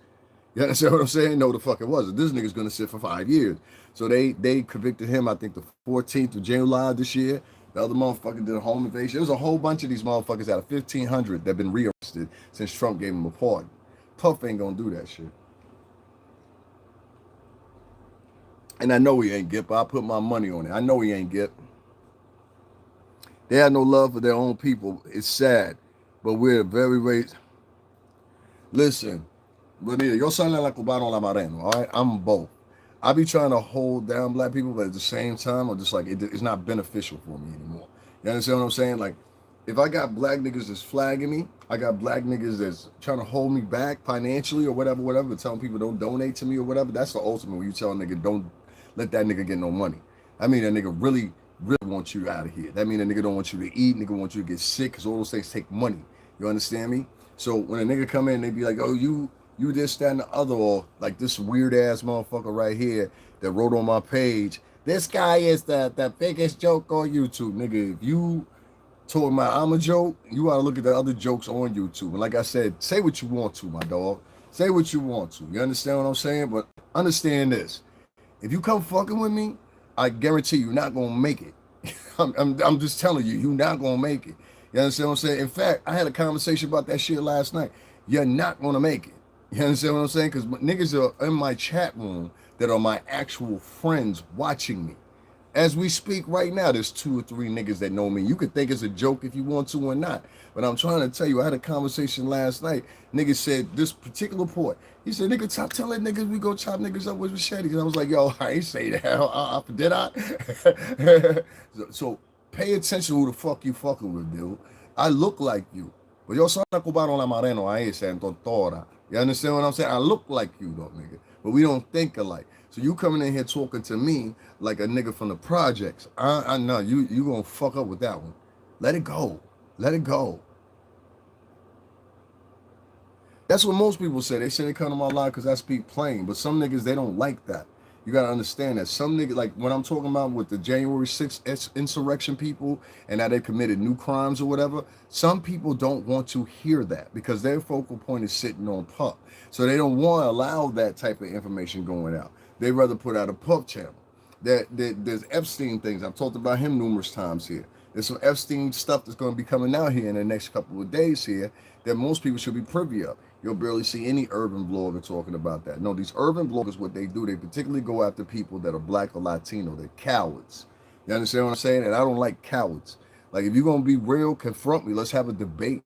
You understand what I'm saying? No, the fuck it wasn't. This nigga's gonna sit for 5 years. So they convicted him, I think, the 14th of January this year. The other motherfucker did a home invasion. There was a whole bunch of these motherfuckers out of 1,500 that have been rearrested since Trump gave him a pardon. Puff ain't gonna do that shit. And I know he ain't get, but I put my money on it. I know he ain't get. They have no love for their own people. It's sad, but we're very, very. Listen, Bonita, yo soy la cubano la mareno. All right, I'm both. I be trying to hold down black people, but at the same time, I'm just like it's not beneficial for me anymore. You understand what I'm saying? Like, if I got black niggas that's flagging me, I got black niggas that's trying to hold me back financially or whatever, telling people don't donate to me or whatever. That's the ultimate. When you tell a nigga don't let that nigga get no money. I mean, that nigga really want you out of here. That mean a nigga don't want you to eat, nigga want you to get sick, because all those things take money. You understand me? So when a nigga come in, they be like, oh, you this, that, and the other, or like this weird ass motherfucker right here that wrote on my page, this guy is the biggest joke on YouTube. Nigga, if you told my I'm a joke, you gotta look at the other jokes on YouTube. And like I said, say what you want to, my dog. Say what you want to. You understand what I'm saying? But understand this. If you come fucking with me, I guarantee you're not gonna make it. I'm just telling you, you're not gonna make it. You understand what I'm saying? In fact, I had a conversation about that shit last night. You're not gonna make it. You understand what I'm saying? Because niggas are in my chat room that are my actual friends watching me. As we speak right now, there's 2 or 3 niggas that know me. You could think it's a joke if you want to or not. But I'm trying to tell you, I had a conversation last night. Nigga said this particular point. He said, nigga, stop telling niggas we go chop niggas up with machetes. And I was like, yo, I ain't say that. Did I? So pay attention to who the fuck you fucking with, dude. I look like you. But yo soy una cubano la mareno a esa en tontora. You understand what I'm saying? I look like you, though, nigga. But we don't think alike. So you coming in here talking to me like a nigga from the projects. I know you gonna fuck up with that one. Let it go. Let it go. That's what most people say. They say they come to my live because I speak plain. But some niggas, they don't like that. You gotta understand that. Some niggas, like when I'm talking about with the January 6th insurrection people and that they committed new crimes or whatever, some people don't want to hear that because their focal point is sitting on Puff. So they don't want to allow that type of information going out. They'd rather put out a Puff channel. There's Epstein things. I've talked about him numerous times here. There's some Epstein stuff that's going to be coming out here in the next couple of days here that most people should be privy of. You'll barely see any urban blogger talking about that. No, these urban bloggers, what they do, they particularly go after people that are black or Latino. They're cowards. You understand what I'm saying? And I don't like cowards. Like, if you're going to be real, confront me. Let's have a debate.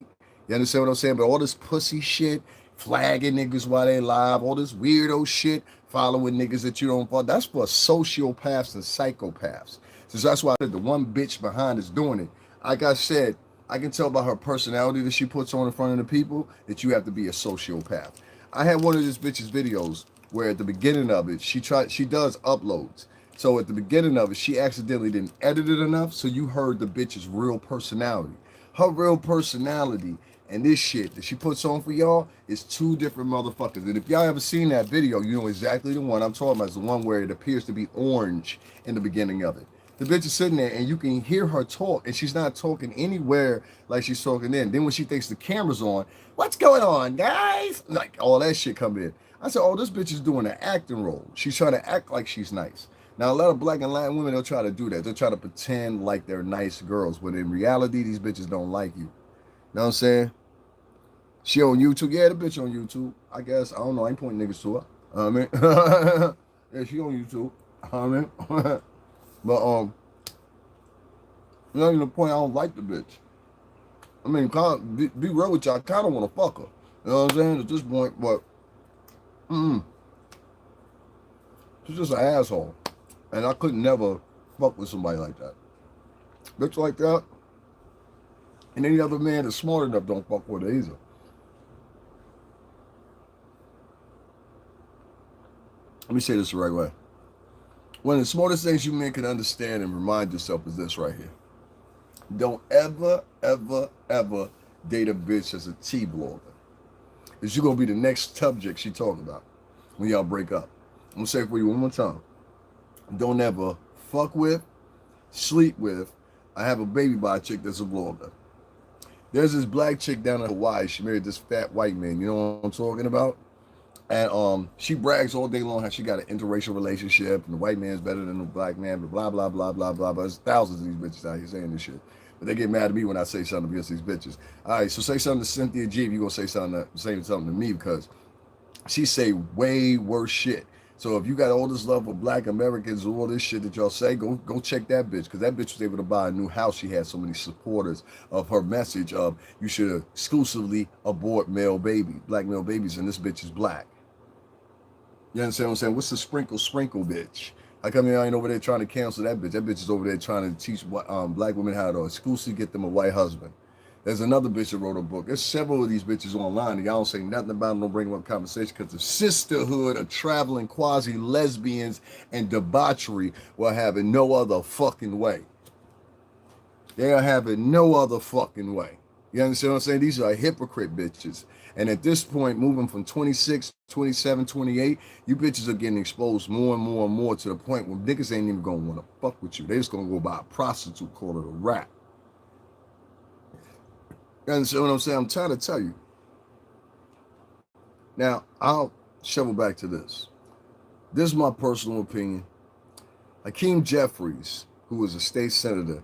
You understand what I'm saying? But all this pussy shit, flagging niggas while they live, all this weirdo shit, following niggas that you don't follow, that's for sociopaths and psychopaths. So that's why I said the one bitch behind is doing it. Like I said, I can tell by her personality that she puts on in front of the people that you have to be a sociopath. I had one of this bitch's videos where at the beginning of it, she does uploads. So at the beginning of it, she accidentally didn't edit it enough, so you heard the bitch's real personality. Her real personality and this shit that she puts on for y'all is 2 different motherfuckers. And if y'all ever seen that video, you know exactly the one I'm talking about. It's the one where it appears to be orange in the beginning of it. The bitch is sitting there and you can hear her talk and she's not talking anywhere like she's talking then. Then when she thinks the camera's on, what's going on, guys? Like all that shit come in. I said, oh, this bitch is doing an acting role. She's trying to act like she's nice. Now, a lot of black and Latin women, they'll try to do that. They'll try to pretend like they're nice girls, but in reality, these bitches don't like you. You know what I'm saying? She on YouTube. Yeah, the bitch on YouTube. I guess. I don't know. I ain't pointing niggas to her. I mean, yeah, she on YouTube. I mean, but you know, the point, I don't like the bitch. I mean, be real with you, I kind of want to fuck her. You know what I'm saying? At this point, but she's just an asshole, and I could never fuck with somebody like that. Bitch like that, and any other man that's smart enough don't fuck with her either. Let me say this the right way. One of the smartest things you men can understand and remind yourself is this right here. Don't ever, ever, ever date a bitch as a T-blogger. Because you're going to be the next subject she talking about when y'all break up. I'm going to say it for you one more time. Don't ever fuck with, sleep with, I have a baby by a chick that's a blogger. There's this black chick down in Hawaii. She married this fat white man. You know what I'm talking about? And she brags all day long how she got an interracial relationship and the white man's better than the black man, blah, blah, blah, blah, blah, blah. There's thousands of these bitches out here saying this shit. But they get mad at me when I say something against these bitches. All right, so say something to Cynthia G if you're going to say something to me because she say way worse shit. So if you got all this love for Black Americans and all this shit that y'all say, go check that bitch, because that bitch was able to buy a new house. She had so many supporters of her message of you should exclusively abort black male babies, and this bitch is black. You understand what I'm saying? What's the sprinkle bitch? How come I ain't over there trying to cancel that bitch? That bitch is over there trying to teach black women how to exclusively get them a white husband. There's another bitch that wrote a book. There's several of these bitches online, and y'all don't say nothing about them, don't bring them up conversation, because the sisterhood of traveling quasi-lesbians and debauchery will have it no other fucking way. They'll have it no other fucking way. You understand what I'm saying? These are hypocrite bitches. And at this point, moving from 26, 27, 28, you bitches are getting exposed more and more and more to the point where niggas ain't even gonna want to fuck with you. They just gonna go buy a prostitute, call it a rap. You understand what I'm saying? I'm trying to tell you. Now, I'll shovel back to this. This is my personal opinion. Hakeem Jeffies, who was a state senator,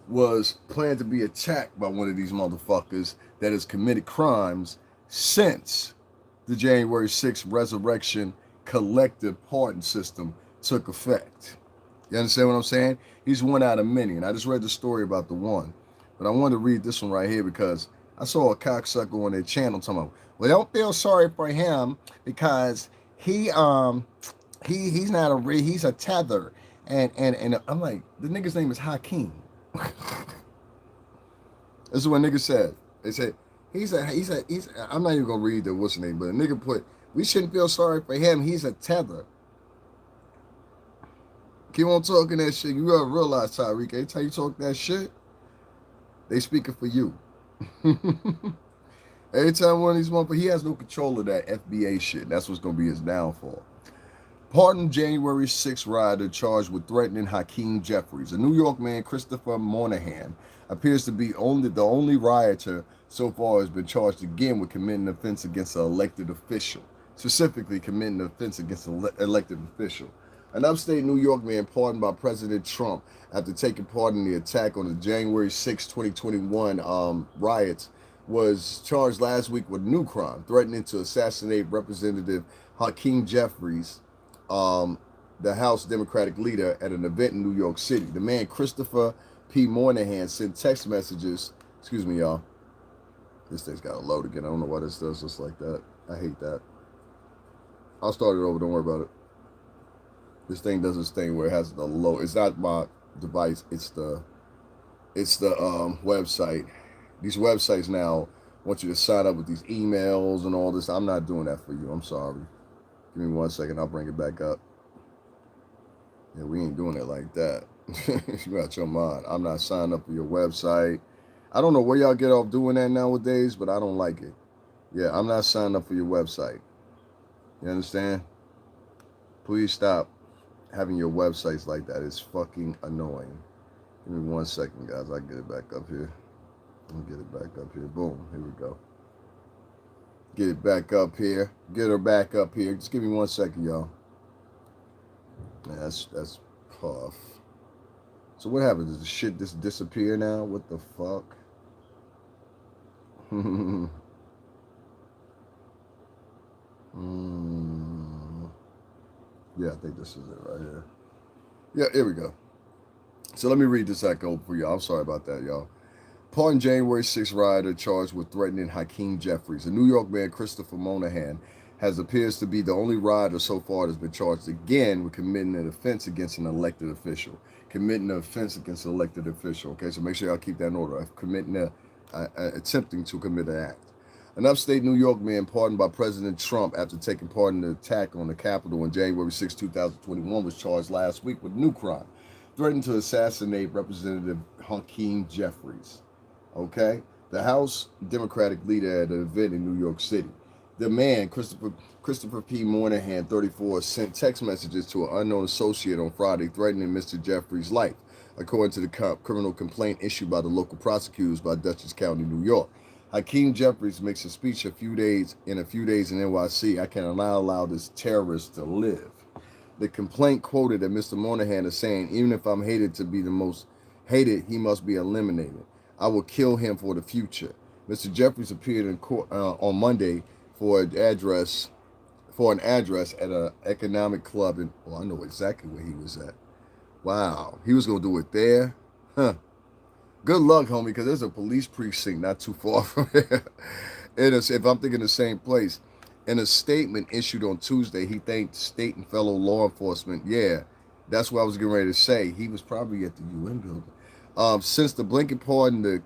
was planned to be attacked by one of these motherfuckers that has committed crimes since the January 6th resurrection collective pardon system took effect. You understand what I'm saying? He's one out of many. And I just read the story about the one. But I wanted to read this one right here because I saw a cocksucker on their channel talking about, well, don't feel sorry for him because he's not he's a tether. And I'm like, the nigga's name is Hakeem. This is what niggas said. They said, he's I'm not even gonna read the what's the name, but a nigga put, we shouldn't feel sorry for him, he's a tether. Keep on talking that shit. You gotta realize, Tyreek, every time you talk that shit, they speaking for you. Every time one of these motherfuckers, he has no control of that FBA shit. That's what's gonna be his downfall. Pardoned January 6th rioter charged with threatening Hakeem Jeffies. A New York man, Christopher Monahan, appears to be the only rioter so far has been charged again with committing an offense against an elected official, specifically committing an offense against an elected official. An upstate New York man pardoned by President Trump after taking part in the attack on the January 6, 2021 riots was charged last week with a new crime, threatening to assassinate Representative Hakeem Jeffies, the House Democratic leader, at an event in New York City. The man, Christopher P. Monahan, sent text messages. Excuse me, y'all. This thing's got to load again. I don't know why this does just like that. I hate that. I'll start it over. Don't worry about it. This thing does this thing where it has the load. It's not my device. It's the website. These websites now want you to sign up with these emails and all this. I'm not doing that for you. I'm sorry. Give me 1 second. I'll bring it back up. Yeah, we ain't doing it like that. You got your mind. I'm not signing up for your website. I don't know where y'all get off doing that nowadays, but I don't like it. Yeah, I'm not signing up for your website. You understand? Please stop having your websites like that. It's fucking annoying. Give me 1 second, guys. I'll get it back up here. Let me get it back up here. Boom. Here we go. Get it back up here. Get her back up here. Just give me 1 second, y'all. Man, that's puff. So what happened? Does the shit just disappear now? What the fuck? Yeah, I think this is it right here. Yeah, here we go. So let me read this echo for y'all. I'm sorry about that, y'all. Pardoned January 6th rioter charged with threatening Hakeem Jeffies. A New York man, Christopher Monahan, appears to be the only rioter so far that's been charged again with committing an offense against an elected official. Committing an offense against an elected official. Okay, so make sure y'all keep that in order. Attempting to commit an act. An upstate New York man pardoned by President Trump after taking part in the attack on the Capitol on January 6, 2021 was charged last week with a new crime, threatening to assassinate Representative Hakeem Jeffies. Okay? The House Democratic leader at an event in New York City. The man, Christopher P. Monahan, 34, sent text messages to an unknown associate on Friday threatening Mr. Jeffies' life, according to the criminal complaint issued by the local prosecutors by Dutchess County, New York. Hakeem Jeffies makes a speech in a few days in NYC. I cannot allow this terrorist to live. The complaint quoted that Mr. Monahan is saying, even if I'm hated to be the most hated, he must be eliminated. I will kill him for the future. Mr. Jeffies appeared in court on Monday for an address for an address at an economic club in, well, I know exactly where he was at. Wow. He was going to do it there? Huh. Good luck, homie, because there's a police precinct not too far from here. If I'm thinking the same place. In a statement issued on Tuesday, he thanked state and fellow law enforcement. Yeah, that's what I was getting ready to say. He was probably at the UN building. Since the blanket pardon that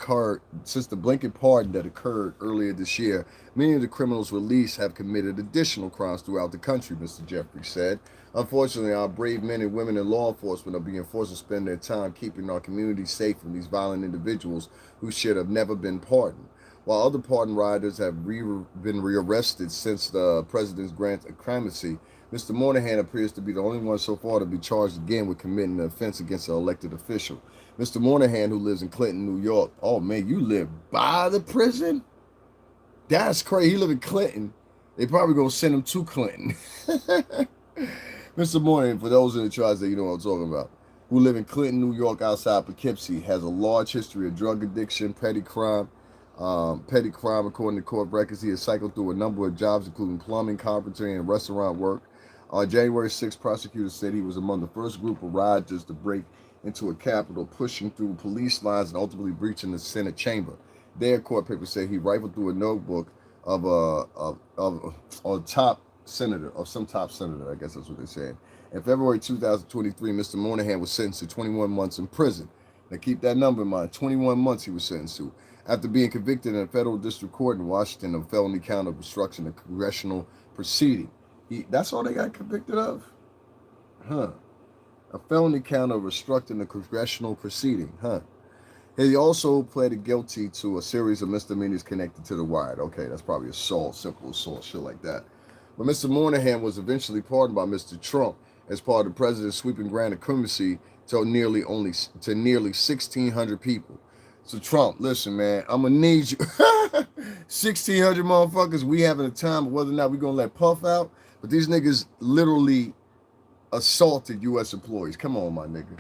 occurred earlier this year, many of the criminals released have committed additional crimes throughout the country, Mr. Jeffries said. Unfortunately, our brave men and women in law enforcement are being forced to spend their time keeping our communities safe from these violent individuals who should have never been pardoned. While other pardon riders have been rearrested since the president's grant of clemency, Mr. Moynihan appears to be the only one so far to be charged again with committing an offense against an elected official. Mr. Moynihan, who lives in Clinton, New York. Oh, man, you live by the prison? That's crazy. He live in Clinton. They probably going to send him to Clinton. Mr. Moynihan, for those in the tribes that you know what I'm talking about, who live in Clinton, New York, outside Poughkeepsie, has a large history of drug addiction, petty crime. According to court records, he has cycled through a number of jobs, including plumbing, carpentry, and restaurant work. On January 6th, prosecutors said he was among the first group of rioters to break into a Capitol, pushing through police lines and ultimately breaching the Senate chamber. Their court papers say he rifled through a notebook of some top senator, I guess that's what they said. In February 2023, Mr. Moynihan was sentenced to 21 months in prison. Now keep that number in mind, 21 months he was sentenced to, after being convicted in a federal district court in Washington of a felony count of obstruction of congressional proceeding. That's all they got convicted of? Huh. A felony count of obstructing the congressional proceeding, huh? He also pleaded guilty to a series of misdemeanors connected to the riot. Okay, that's probably assault, simple assault, shit like that. But Mr. Moynihan was eventually pardoned by Mr. Trump as part of the president's sweeping grant of clemency to nearly 1,600 people. So Trump, listen, man, I'm gonna need you. 1,600 motherfuckers. We having a time of whether or not we gonna let Puff out, but these niggas literally assaulted U.S. employees. Come on, my nigga.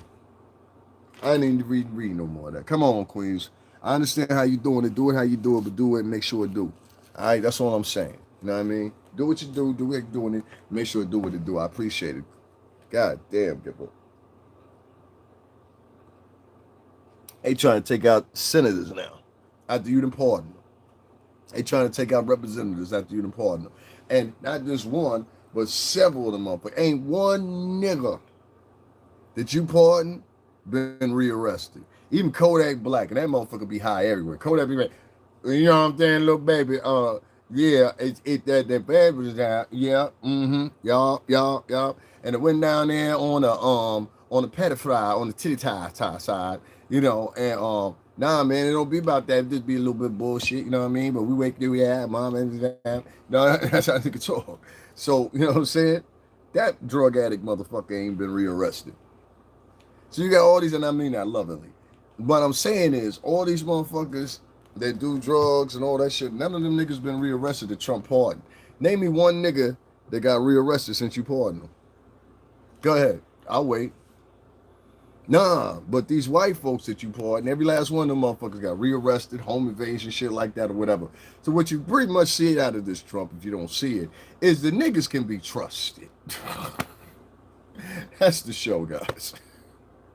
I ain't even read no more of that. Come on, Queens. I understand how you doing it. Do it how you do it, but do it and make sure it do. All right, that's all I'm saying. You know what I mean? Do what you do what you're doing it. Make sure it do what it do. I appreciate it. God damn, Gibbo. They trying to take out senators now after you done pardoned them. They trying to take out representatives after you done pardoned them. And not just one, but several of them motherfuckers. Ain't one nigga that you pardon been rearrested. Even Kodak Black, and that motherfucker be high everywhere. Kodak be like, you know what I'm saying, little baby, yeah, that bad was down, yeah, y'all. And it went down there on the pedophile, on the titty tie side, you know, and nah, man, it don't be about that. It just be a little bit bullshit, you know what I mean? But we wake there, we have mom and that. No, that's how they can talk. So, you know what I'm saying? That drug addict motherfucker ain't been rearrested. So you got all these, and I mean that lovingly. What I'm saying is, all these motherfuckers that do drugs and all that shit, none of them niggas been rearrested at Trump pardon. Name me one nigga that got rearrested since you pardoned them. Go ahead. I'll wait. Nah, but these white folks that you pardon, every last one of them motherfuckers got rearrested, home invasion, shit like that or whatever. So what you pretty much see out of this Trump, if you don't see it, is the niggas can be trusted. That's the show, guys.